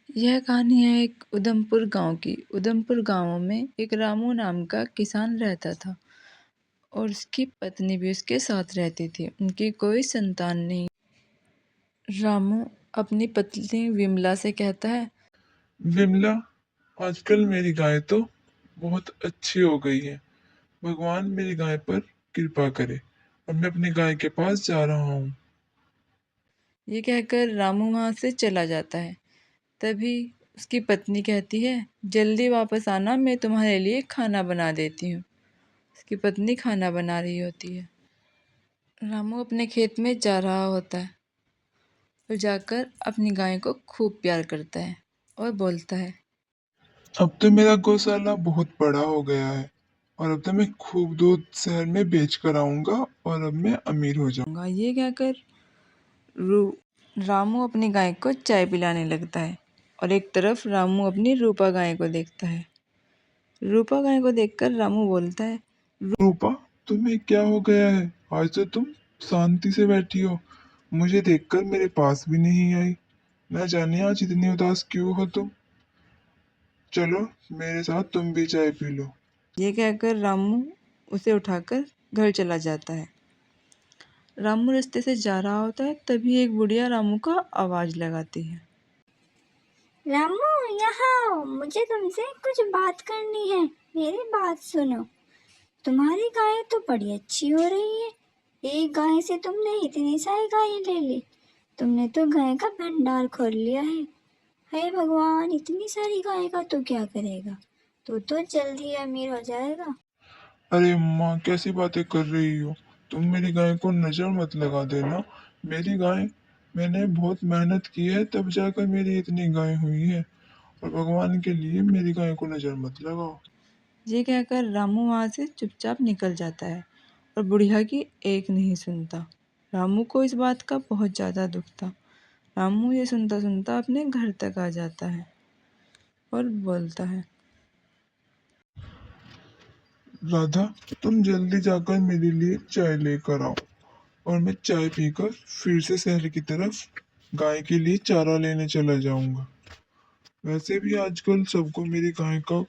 यह कहानी है एक उधमपुर गांव की। उधमपुर गांव में एक रामू नाम का किसान रहता था और उसकी पत्नी भी उसके साथ रहती थी। उनकी कोई संतान नहीं। रामू अपनी पत्नी विमला से कहता है, विमला, आजकल मेरी गाय तो बहुत अच्छी हो गई है। भगवान मेरी गाय पर कृपा करे और मैं अपनी गाय के पास जा रहा हूँ। ये कहकर रामू वहां से चला जाता है। तभी उसकी पत्नी कहती है, जल्दी वापस आना, मैं तुम्हारे लिए खाना बना देती हूँ। उसकी पत्नी खाना बना रही होती है। रामू अपने खेत में जा रहा होता है और जाकर अपनी गाय को खूब प्यार करता है और बोलता है, अब तो मेरा गौशाला बहुत बड़ा हो गया है और अब तो मैं खूब दूध शहर में बेच कर आऊंगा और अब मैं अमीर हो जाऊंगा। ये कहकर रामू अपनी गाय को चाय पिलाने लगता है और एक तरफ रामू अपनी रूपा गाय को देखता है। रूपा गाय को देखकर रामू बोलता है, रूपा, तुम्हें क्या हो गया है? आज तो तुम शांति से बैठी हो। मुझे देखकर मेरे पास भी नहीं आई। न जाने आज इतनी उदास क्यों हो तुम। चलो, मेरे साथ तुम भी चाय पी लो। ये कहकर रामू उसे उठाकर घर चला जाता है। रामू रास्ते से जा रहा होता है, तभी एक बुढ़िया रामू को आवाज लगाती है, रामू, यहाँ आओ, मुझे तुमसे कुछ बात करनी है। मेरी बात सुनो। तुम्हारी गाय तो बड़ी अच्छी हो रही है। एक गाय से तुमने इतनी सारी गायें ले ली। तुमने तो गाय का भंडार खोल लिया है। हे भगवान, इतनी सारी गाय का तो क्या करेगा? तो जल्द ही अमीर हो जाएगा। अरे माँ, कैसी बातें कर रही हो? तुम मेरी गाय को नजर मत लगा देना। मेरी गाय, मैंने बहुत मेहनत की है तब जाकर मेरी इतनी गाय हुई है। और भगवान के लिए मेरी गाय को नजर मत लगाओ। ये कहकर रामू वहां से चुपचाप निकल जाता है और बुढ़िया की एक नहीं सुनता। रामू को इस बात का बहुत ज्यादा दुख था। रामू ये सुनता सुनता अपने घर तक आ जाता है और बोलता है, राधा, तुम जल्दी जाकर मेरे लिए चाय लेकर आओ और मैं चाय पीकर फिर से शहर की तरफ गाय के लिए चारा लेने चला जाऊंगा। वैसे भी आजकल सबको मेरी गाय का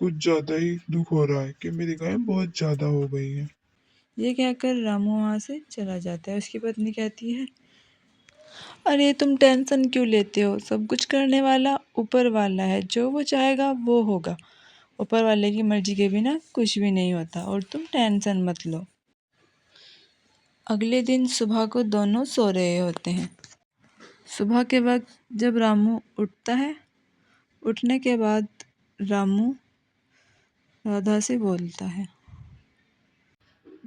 कुछ ज्यादा ही दुख हो रहा है कि मेरी गाय बहुत ज्यादा हो गई है। ये कहकर रामू वहां से चला जाता है। उसकी पत्नी कहती है, अरे तुम टेंशन क्यों लेते हो? सब कुछ करने वाला ऊपर वाला है, जो वो चाहेगा वो होगा। ऊपर वाले की मर्जी के बिना कुछ भी नहीं होता और तुम टेंशन मत लो। अगले दिन सुबह को दोनों सो रहे होते हैं। सुबह के वक्त जब रामू उठता है, उठने के बाद रामू राधा से बोलता है,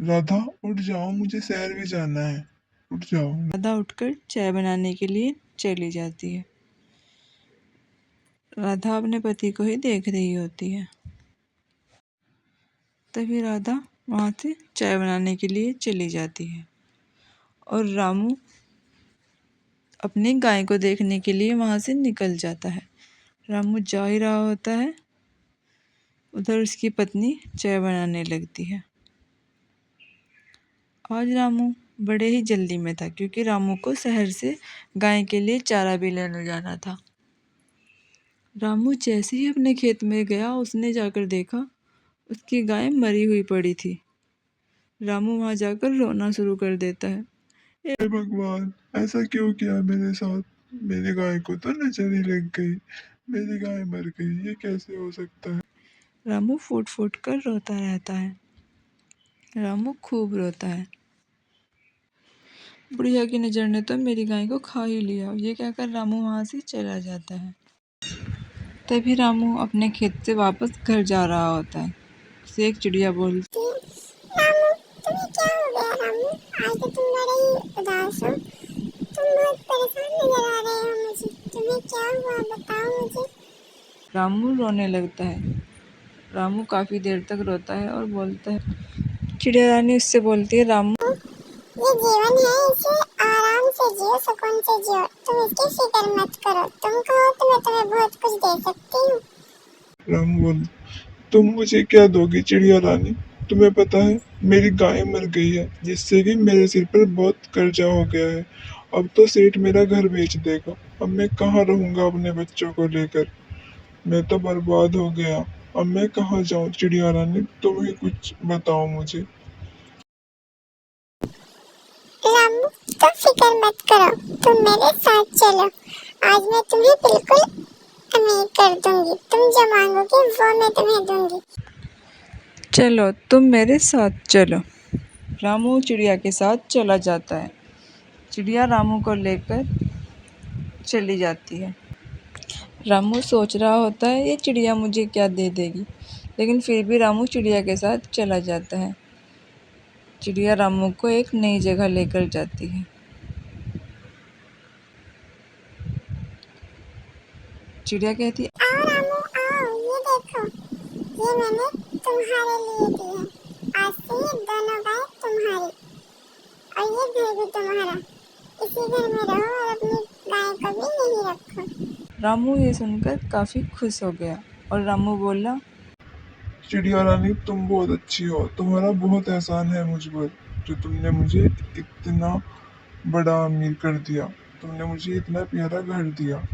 राधा, उठ जाओ, मुझे शहर भी जाना है। उठ जाओ। राधा उठकर चाय बनाने के लिए चली जाती है। राधा अपने पति को ही देख रही होती है। तभी राधा वहाँ से चाय बनाने के लिए चली जाती है और रामू अपनी गाय को देखने के लिए वहाँ से निकल जाता है। रामू जा ही रहा होता है, उधर उसकी पत्नी चाय बनाने लगती है। आज रामू बड़े ही जल्दी में था क्योंकि रामू को शहर से गाय के लिए चारा भी लेने जाना था। रामू जैसे ही अपने खेत में गया, उसने जाकर देखा उसकी गाय मरी हुई पड़ी थी। रामू वहां जाकर रोना शुरू कर देता है। हे भगवान, ऐसा क्यों किया मेरे साथ? मेरी गाय को तो नजर ही लग गई। मेरी गाय मर गई, ये कैसे हो सकता है? रामू फूट फूट कर रोता रहता है। रामू खूब रोता है। बुढ़िया की नज़र ने तो मेरी गाय को खा ही लिया। ये कहकर रामू वहां से चला जाता है। तभी रामू अपने खेत से वापस घर जा रहा होता है। उसे एक चिड़िया बोलती, रामू, तुम्हें क्या हो गया? रामू, आज तो तुम बड़े ही उदास हो। तुम बहुत परेशान नजर आ रहे हो मुझे। तुम्हें क्या हुआ, बताओ मुझे। रामू रोने लगता है। रामू काफी देर तक रोता है और बोलता है, चिड़िया रानी उससे बोलती है, रामू, ये जीवन है, इसे आराम से जियो, सुकून से जियो। तुम इसकी फिक्र मत करो। तुम कहो तो मैं तुम्हें बहुत कुछ दे सकती हूँ। राम बोल, तुम मुझे क्या दोगी चिड़िया रानी? तुम्हें पता है मेरी गाय मर गई है, जिससे कि मेरे सिर पर बहुत कर्जा हो गया है। अब तो सेठ मेरा घर बेच देगा। अब मैं कहाँ रहूंगा अपने बच्चों को लेकर। मैं तो बर्बाद हो गया। अब मैं कहाँ जाऊं? चिड़िया रानी, तुम ही कुछ बताओ मुझे। रामू, तुम फिक्र मत करो, तुम मेरे साथ चलो। आज मैं तुम्हें बिल्कुल अमीर कर दूंगी। तुम जो मांगोगे वो मैं तुम्हें दूंगी। चलो तुम मेरे साथ चलो। रामू चिड़िया के साथ चला जाता है। चिड़िया रामू को लेकर चली जाती है। रामू सोच रहा होता है ये चिड़िया मुझे क्या दे देगी, लेकिन फिर भी रामू चिड़िया के साथ चला जाता है। चिड़िया रामू को एक नई जगह लेकर जाती है। चिड़िया कहती है, आओ रामू आओ, ये देखो, ये मैंने तुम्हारे लिए दी है। आज से ये दोनों गाय तुम्हारी और ये घर भी तुम्हारा। इसी घर में रहो और अपनी गाय को भी यहीं रखो। रामू ये सुनकर काफी खुश हो गया और रामू बोला, चिड़िया रानी, तुम बहुत अच्छी हो। तुम्हारा बहुत एहसान है मुझ पर, जो तुमने मुझे इतना बड़ा अमीर कर दिया। तुमने मुझे इतना प्यारा घर दिया।